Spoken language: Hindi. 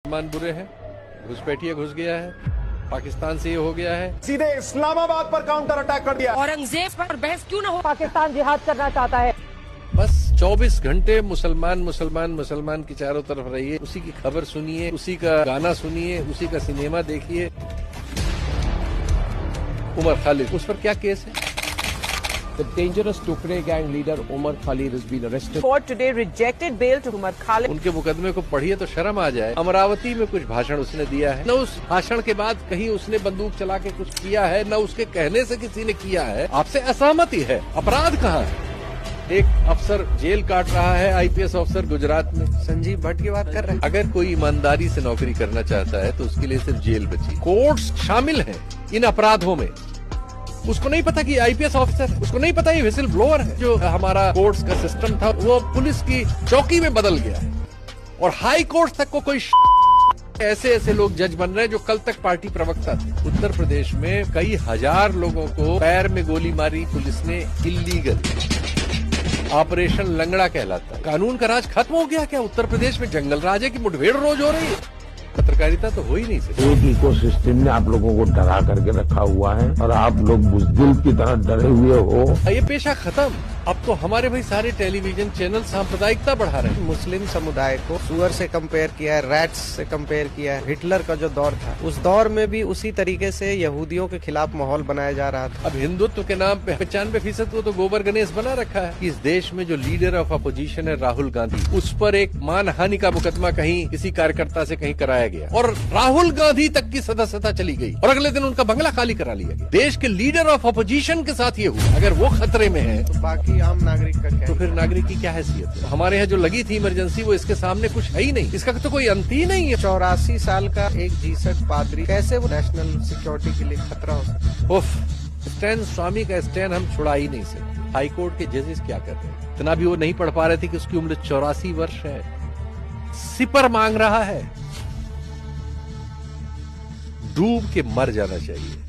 मुसलमान बुरे हैं, घुसपैठिया घुस गया है, पाकिस्तान से ये हो गया है। सीधे इस्लामाबाद पर काउंटर अटैक कर दिया। औरंगजेब पर बहस क्यों न हो? पाकिस्तान जिहाद करना चाहता है। बस 24 घंटे मुसलमान मुसलमान मुसलमान की चारों तरफ रहिए, उसी की खबर सुनिए, उसी का गाना सुनिए, उसी का सिनेमा देखिए। उमर खालिद, उस पर क्या केस है? The dangerous Tukre gang leader Umar Khalid has been arrested. Court today rejected bail to Umar Khalid. उनके मुकदमे को पढ़िए तो शर्म आ जाए। अमरावती में कुछ भाषण उसने दिया है, न उस भाषण के बाद कहीं उसने बंदूक चला के कुछ किया है, न उसके कहने से किसी ने किया है। आपसे असहमति है, अपराध कहाँ है? एक अफसर जेल काट रहा है, आईपीएस अफसर गुजरात में, संजीव भट्ट की बात कर रहे हैं। अगर कोई ईमानदारी से नौकरी करना चाहता है तो उसके लिए सिर्फ जेल बची। कोर्ट्स शामिल हैं इन अपराधों में। उसको नहीं पता कि आईपीएस ऑफिसर है, उसको नहीं पता ये विसिल ब्लोअर है। जो हमारा कोर्ट्स का सिस्टम था वो पुलिस की चौकी में बदल गया है और हाई कोर्ट तक को कोई ऐसे ऐसे लोग जज बन रहे हैं जो कल तक पार्टी प्रवक्ता थे। उत्तर प्रदेश में कई हजार लोगों को पैर में गोली मारी पुलिस ने, इल्लीगल। ऑपरेशन लंगड़ा कहलाता है। कानून का राज खत्म हो गया क्या? उत्तर प्रदेश में जंगल राज है की मुठभेड़ रोज हो रही है? पत्रकारिता तो हो ही नहीं सकती। एक इकोसिस्टम ने आप लोगों को डरा करके रखा हुआ है और आप लोग बुज़दिल की तरह डरे हुए हो। ये पेशा खत्म। अब तो हमारे भाई सारे टेलीविजन चैनल सांप्रदायिकता बढ़ा रहे हैं। मुस्लिम समुदाय को सुअर से कंपेयर किया है, रैट्स से कंपेयर किया है। हिटलर का जो दौर था उस दौर में भी उसी तरीके से यहूदियों के खिलाफ माहौल बनाया जा रहा था। अब हिंदुत्व के नाम पे 95% को तो गोबर गणेश बना रखा है। इस देश में जो लीडर ऑफ अपोजिशन है राहुल गांधी, उस पर एक मानहानि का मुकदमा कहीं किसी कार्यकर्ता से कहीं कराया गया और राहुल गांधी तक की सदस्यता चली गई और अगले दिन उनका बंगला खाली करा लिया गया। देश के लीडर ऑफ अपोजिशन के साथ ये हुआ। अगर वो खतरे में है तो बाकी आम नागरिक का क्या? तो फिर नागरिक की क्या हैसियत है? हमारे यहाँ जो लगी थी इमरजेंसी वो इसके सामने कुछ है ही नहीं। इसका तो कोई अंत ही नहीं है। 84 साल का एक जीसट पादरी कैसे वो नेशनल सिक्योरिटी के लिए खतरा हो सकता है? उफ, स्टैन स्वामी का स्टैन हम छुड़ा ही नहीं सकते। हाईकोर्ट के जजेस क्या कर रहे हैं? इतना भी वो नहीं पढ़ पा रहे थे कि उसकी उम्र 84 वर्ष है। सिपर मांग रहा है। डूब के मर जाना चाहिए।